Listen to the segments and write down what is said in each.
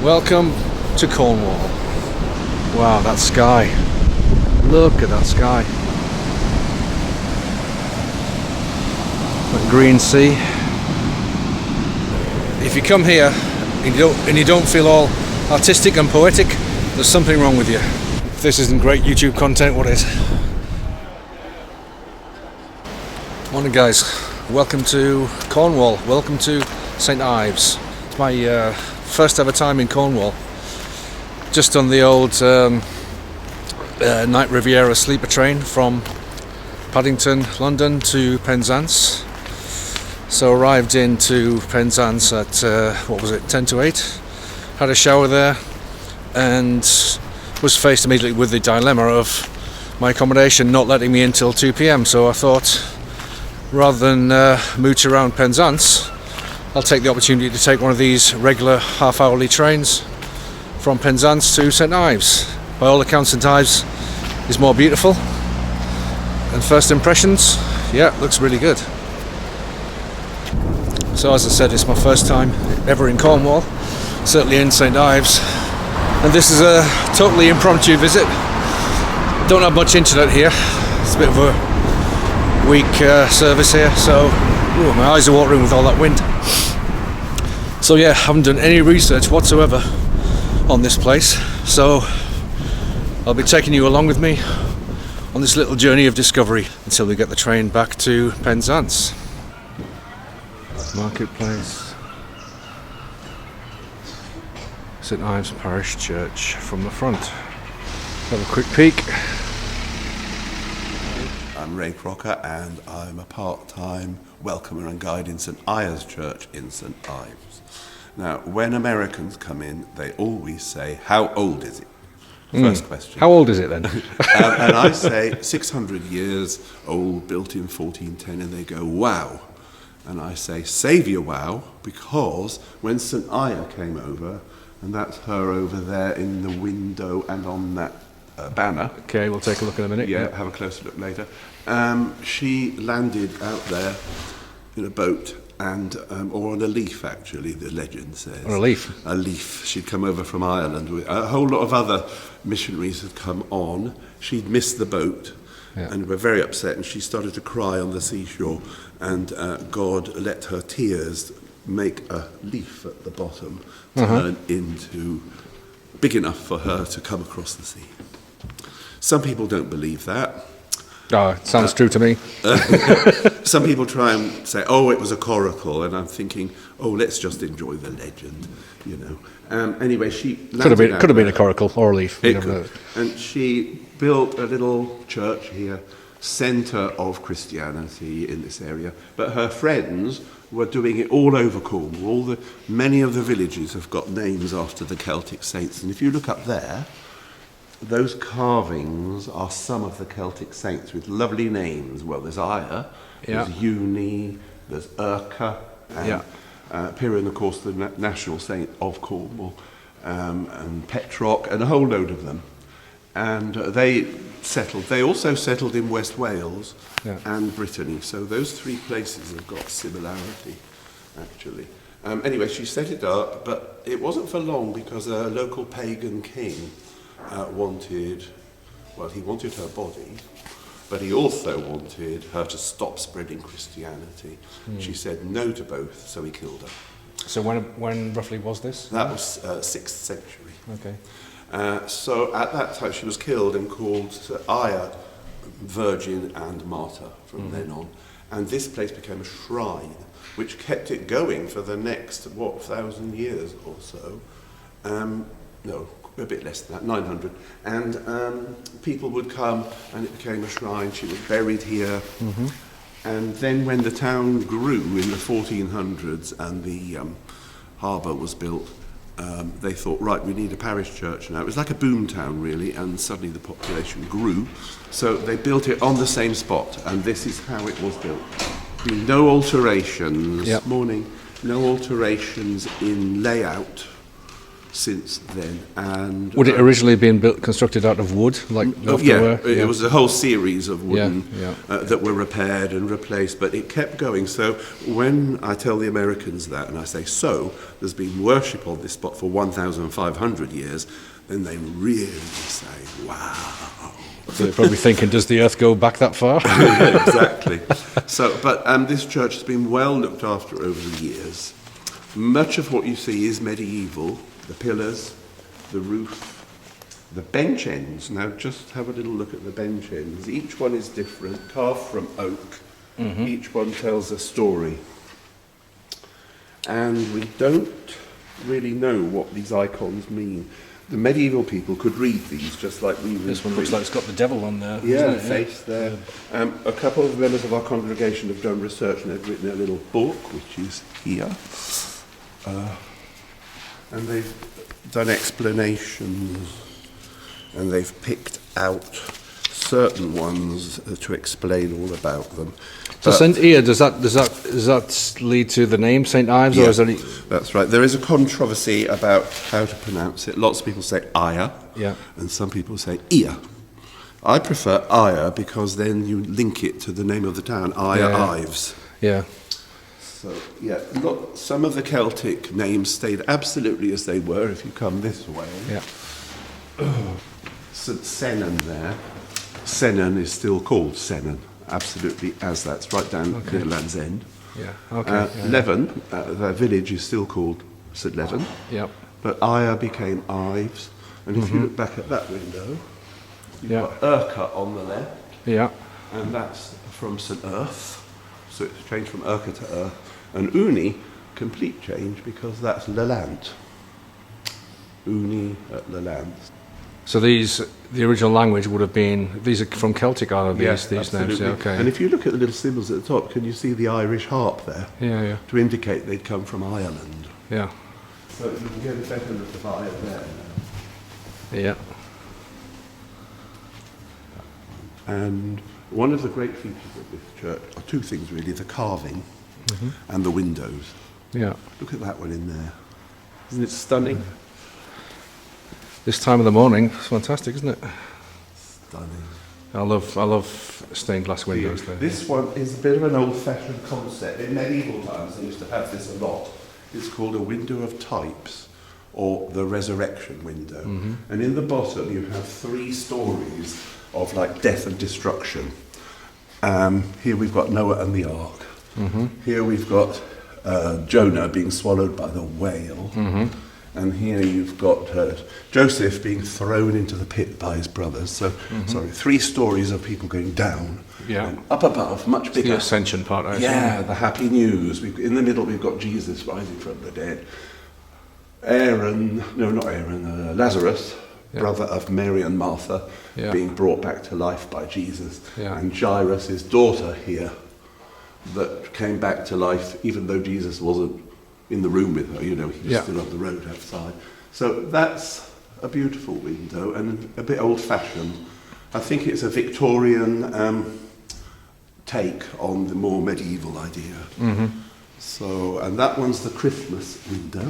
Welcome to Cornwall. Wow, that sky. Look at that sky. That green sea. If you come here and you don't feel all artistic and poetic, there's something wrong with you. If this isn't great YouTube content, what is? Morning guys, welcome to Cornwall, welcome to Saint Ives. It's my first ever time in Cornwall. Just on the old Night Riviera sleeper train from Paddington, London to Penzance. So arrived into Penzance at 10 to 8. Had a shower there and was faced immediately with the dilemma of my accommodation not letting me in till 2 p.m. So I thought, rather than mooch around Penzance, I'll take the opportunity to take one of these regular half-hourly trains from Penzance to Saint Ives. By all accounts, Saint Ives is more beautiful. And first impressions, yeah, looks really good. So as I said, it's my first time ever in Cornwall, certainly in Saint Ives. And this is a totally impromptu visit. Don't have much internet here. It's a bit of a weak service here, so my eyes are watering with all that wind. So yeah, haven't done any research whatsoever on this place, so I'll be taking you along with me on this little journey of discovery until we get the train back to Penzance. Marketplace. St Ives Parish Church from the front. Have a quick peek. I'm Ray Crocker and I'm a part-time welcomer and guide in St Ives Church in St Ives. Now, when Americans come in, they always say, "How old is it?" First question. How old is it then? And I say 600 years old, built in 1410, and they go, "Wow." And I say, "Save your wow," because when St Ives came over, and that's her over there in the window and on that banner. Okay, we'll take a look in a minute. Yeah, have a closer look later. She landed out there in a boat and or on a leaf, actually, the legend says. On a leaf? A leaf. She'd come over from Ireland. A whole lot of other missionaries had come on. She'd missed the boat and were very upset, and she started to cry on the seashore, and God let her tears make a leaf at the bottom turn into big enough for her to come across the sea. Some people don't believe that. Oh, it sounds true to me. Some people try and say, "Oh, it was a coracle," and I'm thinking, "Oh, let's just enjoy the legend," you know. Anyway, she could have been a coracle or a leaf. It could. And she built a little church here, centre of Christianity in this area. But her friends were doing it all over Cornwall. Many of the villages have got names after the Celtic saints, and if you look up there, those carvings are some of the Celtic saints with lovely names. Well, there's Aya, there's Uni, there's Urca, and Piran, of course, the national saint of Cornwall, and Petroc, and a whole load of them. And they also settled in West Wales and Brittany. So those three places have got similarity, actually. Anyway, she set it up, but it wasn't for long because a local pagan king wanted her body, but he also wanted her to stop spreading Christianity. She said no to both, so he killed her. So when roughly was this? That was 6th century. Okay. So at that time she was killed and called Aya Virgin and Martyr from then on. And this place became a shrine, which kept it going for the next, 1,000 years or so. No, a bit less than that, 900. And people would come and it became a shrine. She was buried here. And then when the town grew in the 1400s and the harbour was built, they thought, right, we need a parish church now. It was like a boom town, really, and suddenly the population grew. So they built it on the same spot, and this is how it was built. No alterations. Yep. No alterations in layout. since then. And Would it originally been constructed out of wood, like it was a whole series of wooden Yeah, that were repaired and replaced, but it kept going. So when I tell the Americans that, and I say, so there's been worship on this spot for 1,500 years, then they really say, wow. So they're probably thinking, does the earth go back that far? Yeah, exactly. So, but this church has been well looked after over the years. Much of what you see is medieval. The pillars, the roof, the bench ends. Now just have a little look at the bench ends. Each one is different, carved from oak. Mm-hmm. Each one tells a story. And we don't really know what these icons mean. The medieval people could read these just like we read. This one looks like it's got the devil on there. Yeah, the face there. A couple of members of our congregation have done research and they've written a little book, which is here. And they've done explanations, and they've picked out certain ones to explain all about them. So Saint Ives, does that lead to the name Saint Ives, or is there any... That's right. There is a controversy about how to pronounce it. Lots of people say Aya, and some people say Ia. I prefer Aya because then you link it to the name of the town, Ives. Yeah. So, look, some of the Celtic names stayed absolutely as they were if you come this way. Yeah. St. Senan there. Senan is still called Senan, absolutely as that's right down near Land's End. Yeah, okay. Leven, the village is still called St. Leven. Yeah. But Aya became Ives. And if you look back at that window, you've got Urca on the left. Yeah. And that's from St. Earth. So it's changed from Urca to Earth. And Uni, complete change, because that's Lelant. Uni at Lelant. So the original language would have been, these are from Celtic, are these names? Yeah, okay. And if you look at the little symbols at the top, can you see the Irish harp there? Yeah. To indicate they'd come from Ireland. Yeah. So you can get a better look of Ireland there. Yeah. And one of the great features of this church are two things really, the carving and the windows. Yeah. Look at that one in there. Isn't it stunning? This time of the morning, it's fantastic, isn't it? Stunning. I love stained glass windows there. This one is a bit of an old-fashioned concept. In medieval times they used to have this a lot. It's called a window of types, or the resurrection window. And in the bottom you have 3 stories of like death and destruction. Here we've got Noah and the ark. Here we've got Jonah being swallowed by the whale. And here you've got Joseph being thrown into the pit by his brothers. So, 3 stories of people going down. Yeah. And up above, much bigger. The ascension part, I think. Yeah, the happy news. In the middle we've got Jesus rising from the dead. Lazarus, brother of Mary and Martha, being brought back to life by Jesus. Yeah. And Jairus, his daughter here, that came back to life even though Jesus wasn't in the room with her, he was still on the road outside. So that's a beautiful window and a bit old-fashioned. I think it's a Victorian take on the more medieval idea. So, and that one's the Christmas window.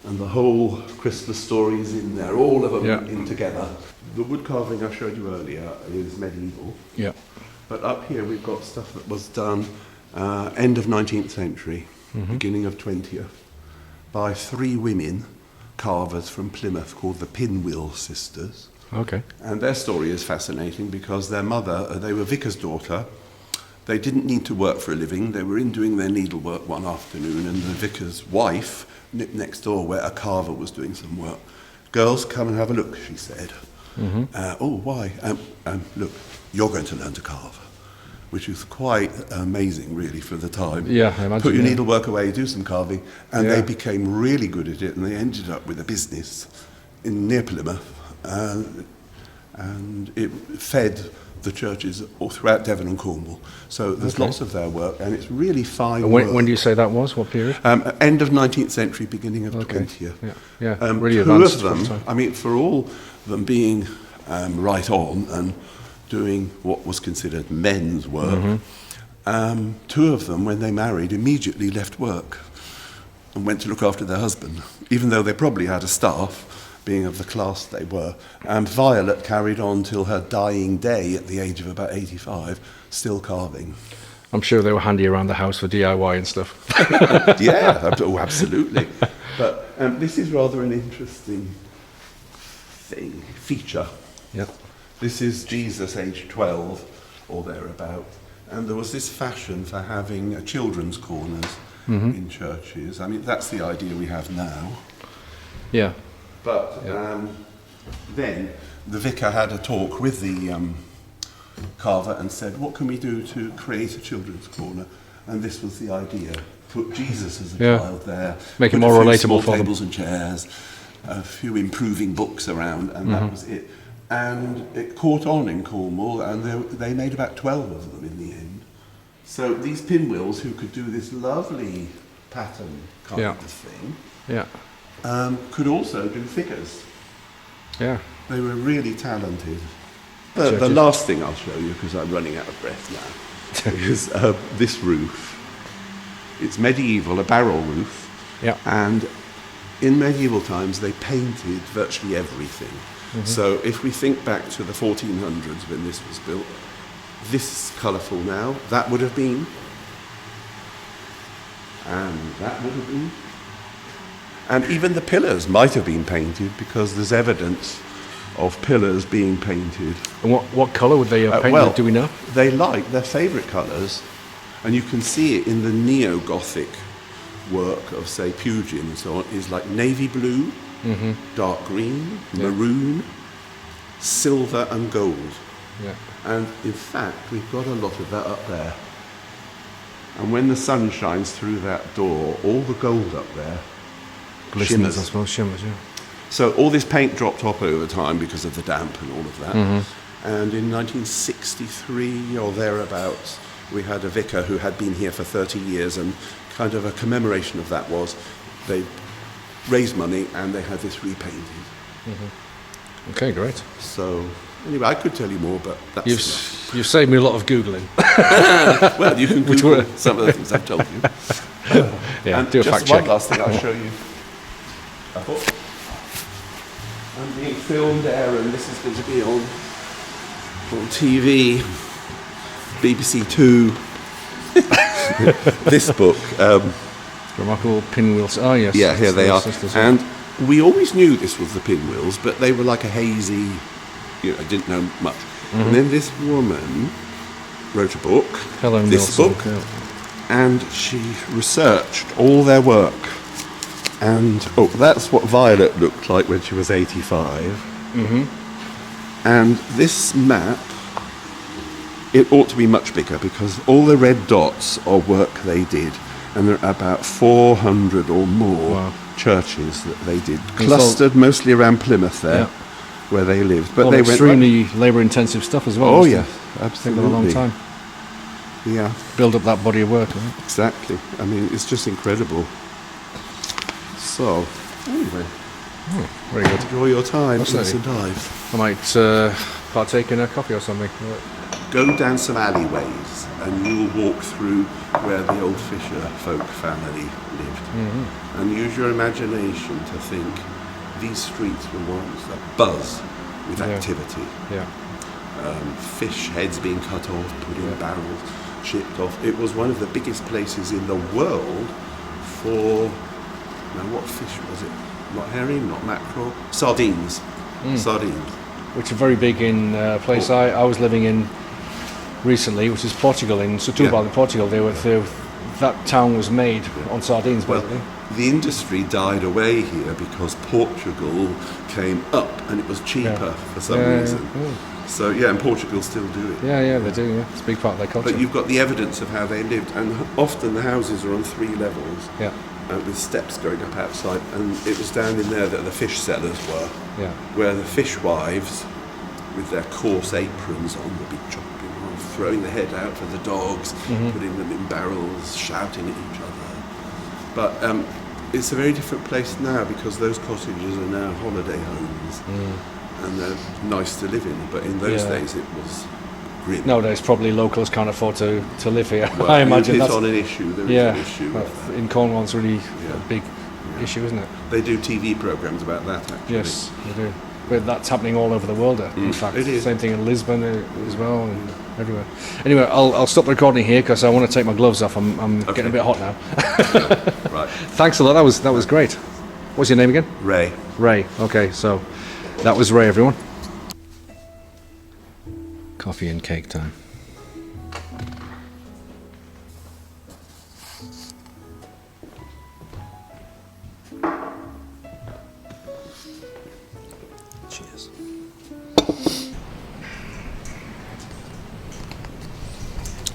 And the whole Christmas story is in there, all of them in together. The wood carving I showed you earlier is medieval. Yeah. But up here we've got stuff that was done end of 19th century, beginning of 20th, by 3 women carvers from Plymouth called the Pinwheel Sisters. Okay. And their story is fascinating because their mother, they were vicar's daughter. They didn't need to work for a living. They were in doing their needlework one afternoon, and the vicar's wife nipped next door where a carver was doing some work. Girls, come and have a look, she said. Oh, why? Look, you're going to learn to carve, which is quite amazing, really, for the time. Yeah, I imagine. Put your needlework away, do some carving, and they became really good at it, and they ended up with a business near Plymouth, and it fed the churches all throughout Devon and Cornwall. So there's lots of their work, and it's really fine work. When do you say that was? What period? End of 19th century, beginning of 20th. Yeah, really 2 advanced. of them, I mean, for all them being right on and doing what was considered men's work, 2 of them, when they married, immediately left work and went to look after their husband, even though they probably had a staff, being of the class they were. And Violet carried on till her dying day at the age of about 85, still carving. I'm sure they were handy around the house for DIY and stuff. Yeah, oh, absolutely. But this is rather an interesting feature. Yeah. This is Jesus, aged 12 or thereabout. And there was this fashion for having children's corners in churches. I mean, that's the idea we have now. Yeah. But then the vicar had a talk with the carver and said, what can we do to create a children's corner? And this was the idea. Put Jesus as a child there. Make it put more a few relatable small for them. tables and chairs, a few improving books around, and that was it. And it caught on in Cornwall, and they made about 12 of them in the end. So these pinwheels who could do this lovely pattern kind of thing could also do figures. Yeah. They were really talented. The last thing I'll show you, because I'm running out of breath now, is this roof. It's medieval, a barrel roof. Yeah. And in medieval times, they painted virtually everything. So if we think back to the 1400s when this was built, this is colourful now, that would have been, and that would have been. And even the pillars might have been painted because there's evidence of pillars being painted. And what colour would they have painted, well, do we know? They like their favourite colours, and you can see it in the neo-Gothic work of, say, Pugin and so on, is like navy blue, dark green, maroon, silver and gold. Yeah. And in fact, we've got a lot of that up there. And when the sun shines through that door, all the gold up there Glistens, shimmers. I suppose, shimmers, yeah. So all this paint dropped off over time because of the damp and all of that. And in 1963 or thereabouts, we had a vicar who had been here for 30 years, and kind of a commemoration of that was they raised money and they had this repainted. Okay, great. So anyway, I could tell you more, but that's enough. You've saved me a lot of Googling. Well, you can Google some of the things I've told you. Yeah, And do a just fact check. one last thing I'll show you. A book. I'm being filmed there, and this is going to be on TV, BBC Two. This book. Remarkable pinwheels. Oh, yes. Yeah, here they are. Sisters, And we always knew this was the pinwheels, but they were like a hazy, I didn't know much. And then this woman wrote a book, Helen this Wilson, book, yeah. and she researched all their work. And, that's what Violet looked like when she was 85. And this map, it ought to be much bigger, because all the red dots are work they did. And there are about 400 or more churches that they did, clustered mostly around Plymouth there, where they lived. But they extremely labour-intensive stuff as well. Oh yeah, absolutely. Taken a long time. Yeah, build up that body of work. Right? Exactly. I mean, it's just incredible. So, anyway, very good. Enjoy your time. Absolutely. St Ives. I might partake in a coffee or something. Go down some alleyways and you'll walk through where the old Fisher folk family lived. And use your imagination to think these streets were once a buzz with activity. Yeah. Fish heads being cut off, put in barrels, shipped off. It was one of the biggest places in the world for, now what fish was it? Not herring, not mackerel, sardines. Sardines. Which are very big in a place I was living in recently, which is Portugal, in Setúbal in Portugal. That town was made on sardines, basically. Well, the industry died away here because Portugal came up and it was cheaper for some reason. So and Portugal still do it. Yeah, they do. Yeah, it's a big part of their culture. But you've got the evidence of how they lived, and often the houses are on 3 levels. Yeah. With steps going up outside, and it was down in there that the fish sellers were. Yeah. Where the fishwives, with their coarse aprons on, would be chopping off, throwing the head out for the dogs, putting them in barrels, shouting at each other. But it's a very different place now because those cottages are now holiday homes, and they're nice to live in. But in those days, it was grim. Nowadays, probably locals can't afford to live here. Well, I imagine it's that's on an issue. There is yeah. an issue. In Cornwall, it's really a big issue, isn't it? They do TV programs about that, actually. Yes, they do. But that's happening all over the world. In fact, it is. Same thing in Lisbon as well, and everywhere. Anyway, I'll stop the recording here because I want to take my gloves off. I'm getting a bit hot now. Right. Thanks a lot. That was great. What's your name again? Ray. Ray. Okay, so that was Ray, everyone. Coffee and cake time. Cheers.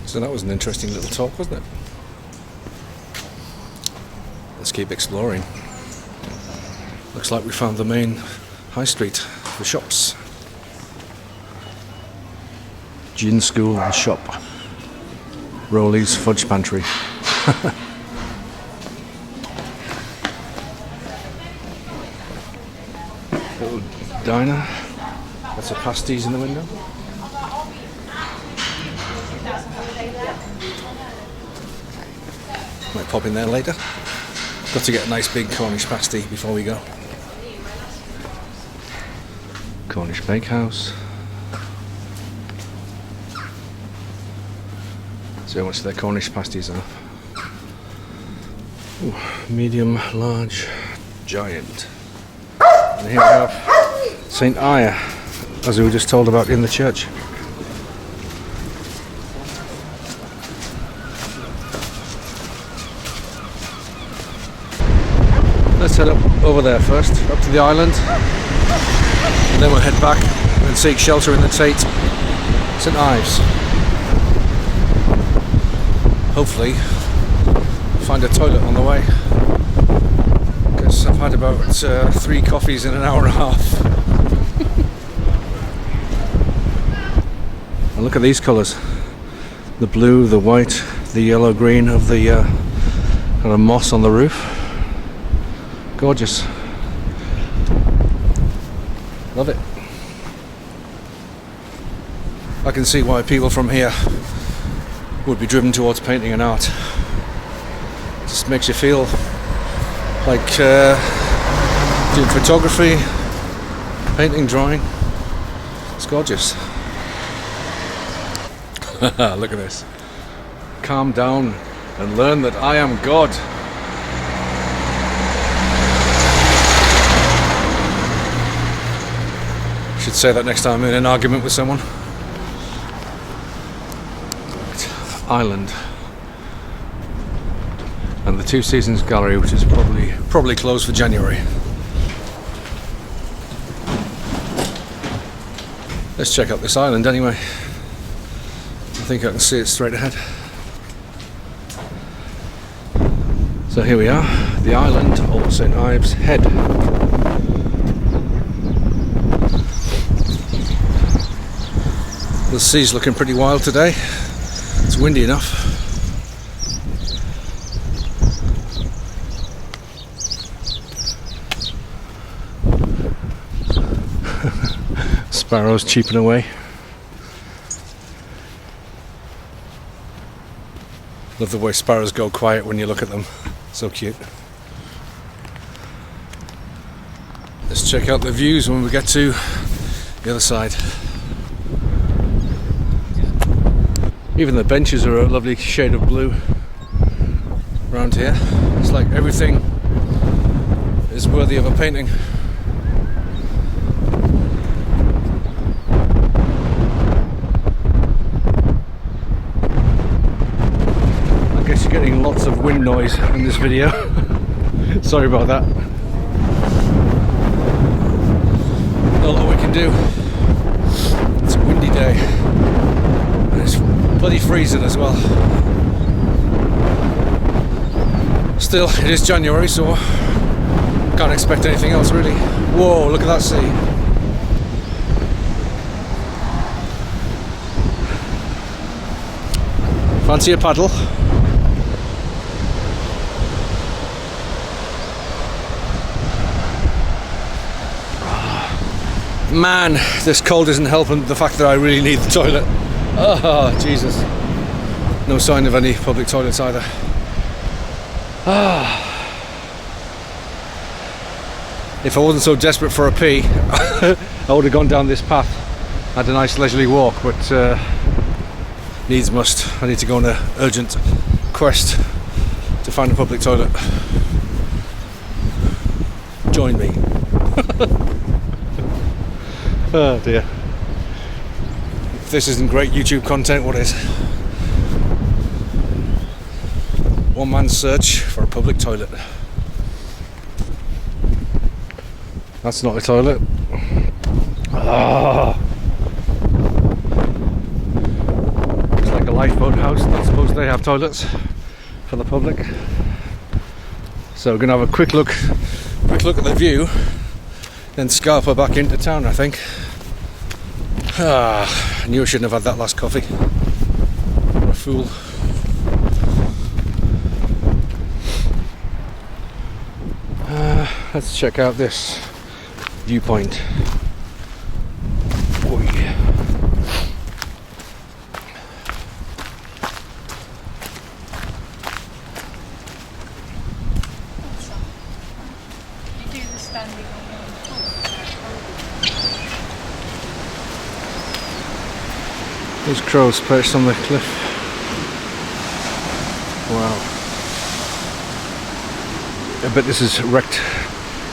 So that was an interesting little talk, wasn't it? Let's keep exploring. Looks like we found the main high street for shops. Gin school and shop. Rowley's fudge pantry. Little diner. That's a pasties in the window. Might pop in there later. Got to get a nice big Cornish pasty before we go. Cornish bakehouse. See how much their Cornish pasties are. Ooh, medium, large, giant. And here we have Saint Ives, as we were just told about in the church. Let's head up over there first, up to the island, and then we'll head back and seek shelter in the Tate, Saint Ives. Hopefully find a toilet on the way, because I've had about 3 coffees in an hour and a half. And look at these colours, the blue, the white, the yellow green of the kind of moss on the roof. Gorgeous. Love it. I can see why people from here would be driven towards painting and art. It just makes you feel like doing photography, painting, drawing. It's gorgeous. Look at this. Calm down and learn that I am God. Should say that next time I'm in an argument with someone. Island and the Two Seasons Gallery, which is probably closed for January. Let's check out this island anyway. I think I can see it straight ahead. So here we are, the island, or Saint Ives Head. The sea's looking pretty wild today. It's windy enough. Sparrows cheeping away. Love the way sparrows go quiet when you look at them. So cute. Let's check out the views when we get to the other side. Even the benches are a lovely shade of blue around here. It's like everything is worthy of a painting. I guess you're getting lots of wind noise in this video. Sorry about that. Not a lot we can do. It's a windy day. And it's bloody freezing as well. Still, it is January, so can't expect anything else really. Whoa, look at that sea. Fancy a paddle? Man, this cold isn't helping the fact that I really need the toilet. Oh, Jesus. No sign of any public toilets either. If I wasn't so desperate for a pee, I would have gone down this path. Had a nice leisurely walk, but needs must. I need to go on an urgent quest to find a public toilet. Join me. Oh dear. If this isn't great YouTube content, what is? One man's search for a public toilet. That's not a toilet. Ah. It's like a lifeboat house. I suppose they have toilets for the public. So we're gonna have a quick look at the view, then scarper back into town, I think. I knew I shouldn't have had that last coffee. What a fool. Let's check out this viewpoint. Oh yeah. You do the standing on the pool. There's crows perched on the cliff. Wow. I bet this has wrecked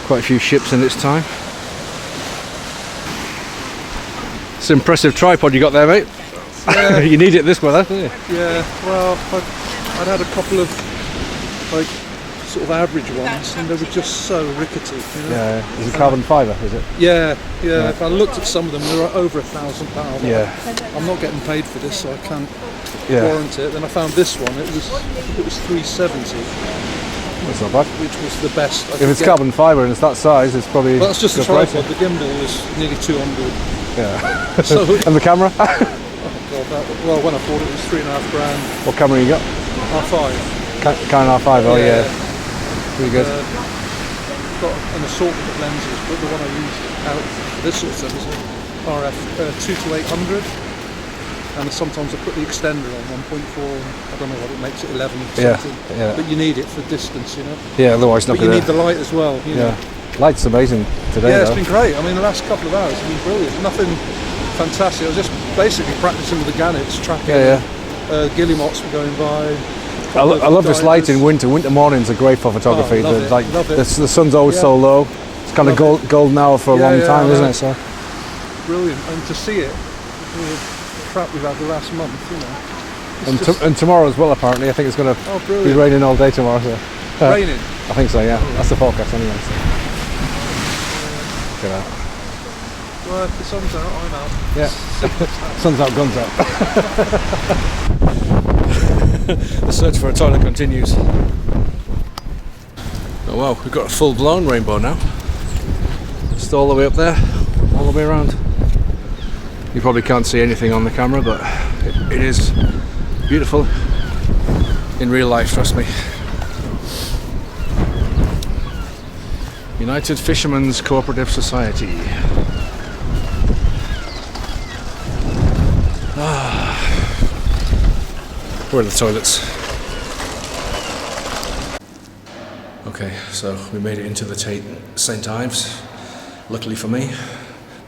quite a few ships in its time. It's an impressive tripod you got there, mate. Yeah. You need it this weather, don't you? Yeah, well, I'd had a couple of like sort of average ones, and they were just so rickety. You know? Yeah. Is it carbon fibre? Is it? Yeah. I looked at some of them; they were over £1,000. Yeah. I'm not getting paid for this, so I can't Yeah. warrant it. Then I found this one; I think it was 370, That's not bad. which was the best. If it's carbon fibre and it's that size, it's probably. well, that's just the good price. tripod. The gimbal was nearly 200. Yeah. So, And the camera? God, well, when I bought it, it was £3.5 What camera you got? R5. Canon R5. Oh yeah. Pretty good. Got an assortment of lenses, but the one I use out for this sort of stuff is an RF 2 to 800, and sometimes I put the extender on 1.4. I don't know what it makes it 11 Yeah, something, yeah. but you need it for distance, you know. Yeah. Otherwise, not But you gonna. need the light as well. You know. Yeah. Light's amazing today. Yeah, it's though. been great. I mean, the last couple of hours have been brilliant. Nothing fantastic. I was just basically practicing with the gannets, tracking. Yeah. Guillemots were going by. I love this light in winter. winter. Winter mornings are great for photography. Oh, love it, Like love it. the sun's always so low. It's kind of golden hour for a long time, isn't it? So Brilliant, and to see it, the crap we've had the last month, you know. and tomorrow as well. Apparently, I think it's going to Oh, be brilliant. raining all day tomorrow. So. Raining. I think so. Yeah, that's the forecast anyway. So. Get out. Well, if the sun's out, I'm out. Yeah. Sun's out, guns out. The search for a toilet continues. Oh wow, we've got a full-blown rainbow now. Just all the way up there, all the way around. You probably can't see anything on the camera, but it is beautiful in real life, trust me. United Fishermen's Cooperative Society. Where are the toilets? Okay, so we made it into the Tate Saint Ives. Luckily for me,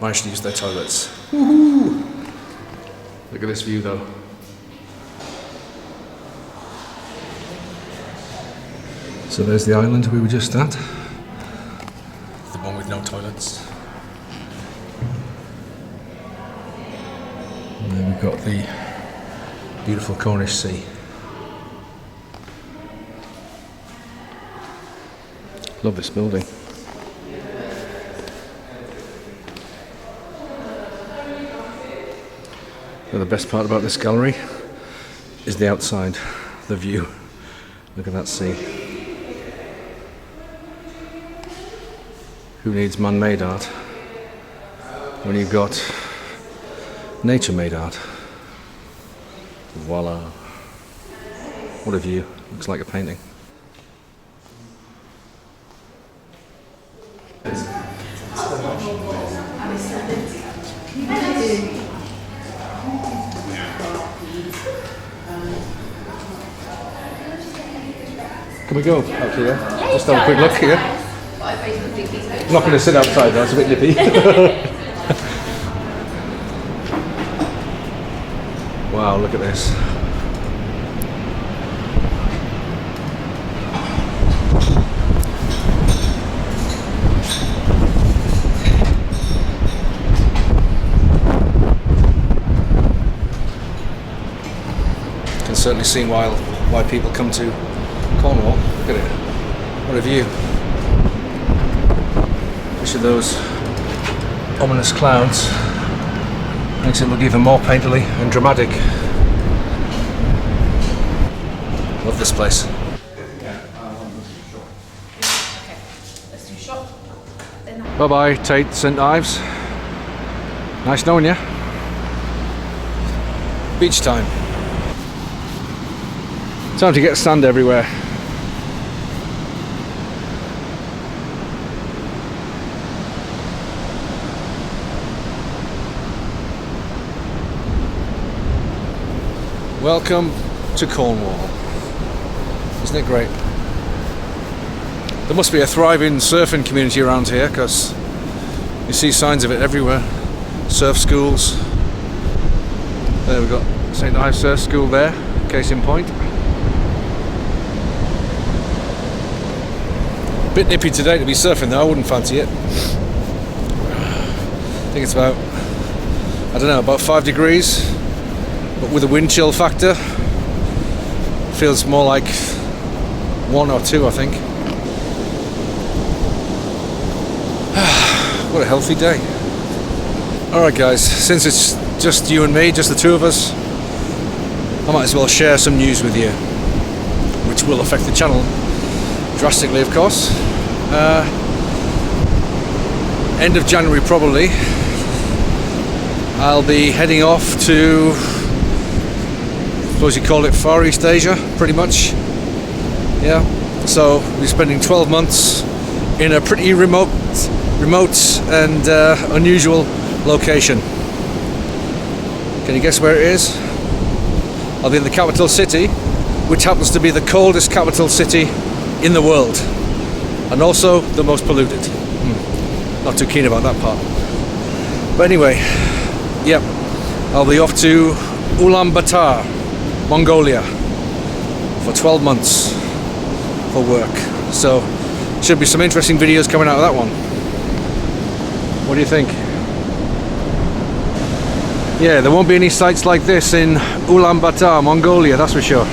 managed to use their toilets. Woohoo! Look at this view though. So there's the island we were just at. The one with no toilets. And then we've got the beautiful Cornish sea. Love this building. And the best part about this gallery is the outside, the view. Look at that sea. Who needs man-made art when you've got nature-made art? Voila. What a view. Looks like a painting. Can we go out here? Just have a quick look here. I'm not going to sit outside though, it's a bit nippy. Wow, look at this. Can certainly see why people come to Cornwall. Look at it. What a view. Especially those ominous clouds. Makes it look even more painterly and dramatic. Love this place. Bye bye, Tate, Saint Ives. Nice knowing you. Beach time. Time to get sand everywhere. Welcome to Cornwall. Isn't it great? There must be a thriving surfing community around here because you see signs of it everywhere. Surf schools. There we've got Saint Ives Surf School there, case in point. Bit nippy today to be surfing though, I wouldn't fancy it. I think it's about, I don't know, about 5 degrees. But with a wind chill factor, feels more like 1 or 2, I think. What a healthy day. Alright guys, since it's just you and me, just the two of us, I might as well share some news with you, which will affect the channel drastically, of course. End of January probably, I'll be heading off to, I suppose you call it Far East Asia, pretty much. Yeah, so we'll be spending 12 months in a pretty remote and unusual location. Can you guess where it is? I'll be in the capital city, which happens to be the coldest capital city in the world, and also the most polluted. Not too keen about that part. But anyway, yep, I'll be off to Ulaanbaatar, Mongolia, for 12 months for work. So, should be some interesting videos coming out of that one. What do you think? Yeah, there won't be any sights like this in Ulaanbaatar, Mongolia, that's for sure.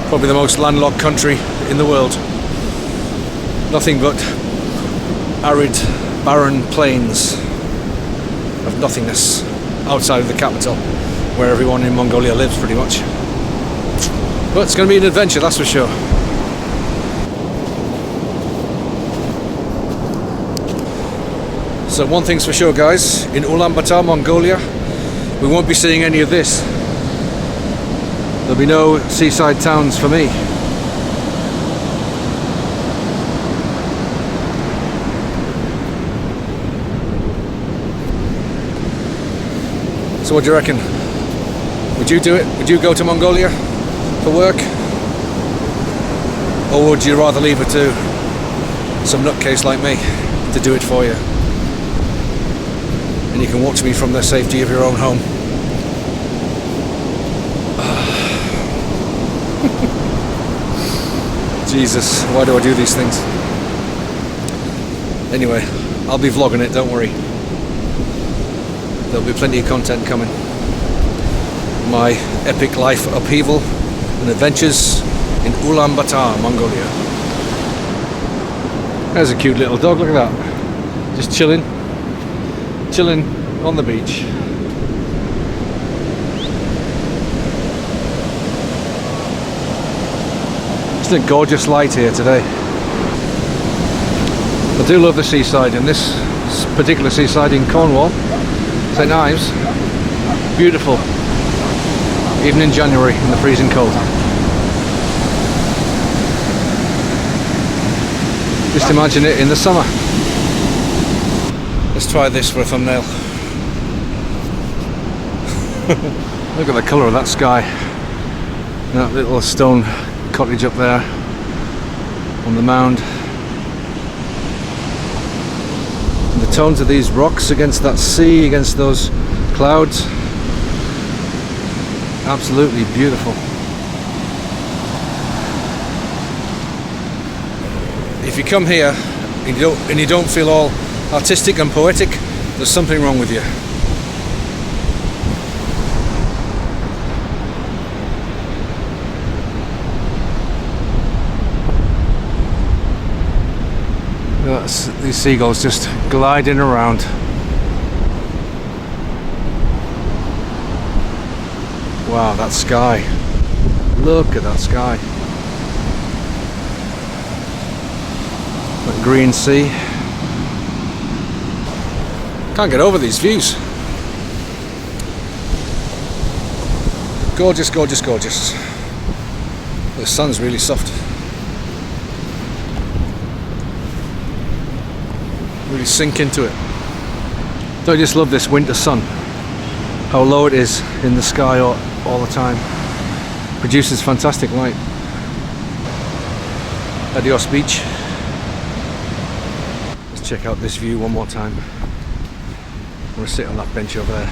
Probably the most landlocked country in the world. Nothing but arid, barren plains of nothingness outside of the capital, where everyone in Mongolia lives pretty much. But it's going to be an adventure, that's for sure. So one thing's for sure guys, in Ulaanbaatar, Mongolia, we won't be seeing any of this. There'll be no seaside towns for me. So what do you reckon? Would you do it? Would you go to Mongolia for work? Or would you rather leave it to some nutcase like me to do it for you? And you can watch me from the safety of your own home. Jesus, why do I do these things? Anyway, I'll be vlogging it, don't worry. There'll be plenty of content coming. My epic life upheaval and adventures in Ulaanbaatar, Mongolia. There's a cute little dog, look at that. Just chilling on the beach. Isn't it gorgeous light here today? I do love the seaside, and this particular seaside in Cornwall, Saint Ives, beautiful, even in January in the freezing cold. Just imagine it in the summer. Let's try this for a thumbnail. Look at the colour of that sky. That little stone cottage up there on the mound. And the tones of these rocks against that sea, against those clouds. Absolutely beautiful. If you come here and you don't feel all artistic and poetic, there's something wrong with you. These seagulls just gliding around. Wow, that sky. Look at that sky. That green sea. Can't get over these views. Gorgeous, gorgeous, gorgeous. The sun's really soft. Really sink into it. Don't you just love this winter sun? How low it is in the sky all the time. Produces fantastic light. Adios Beach. Let's check out this view one more time. I'm going to sit on that bench over there.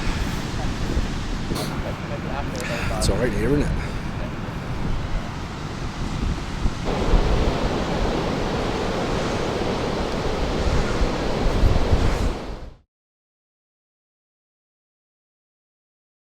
It's alright here, isn't it?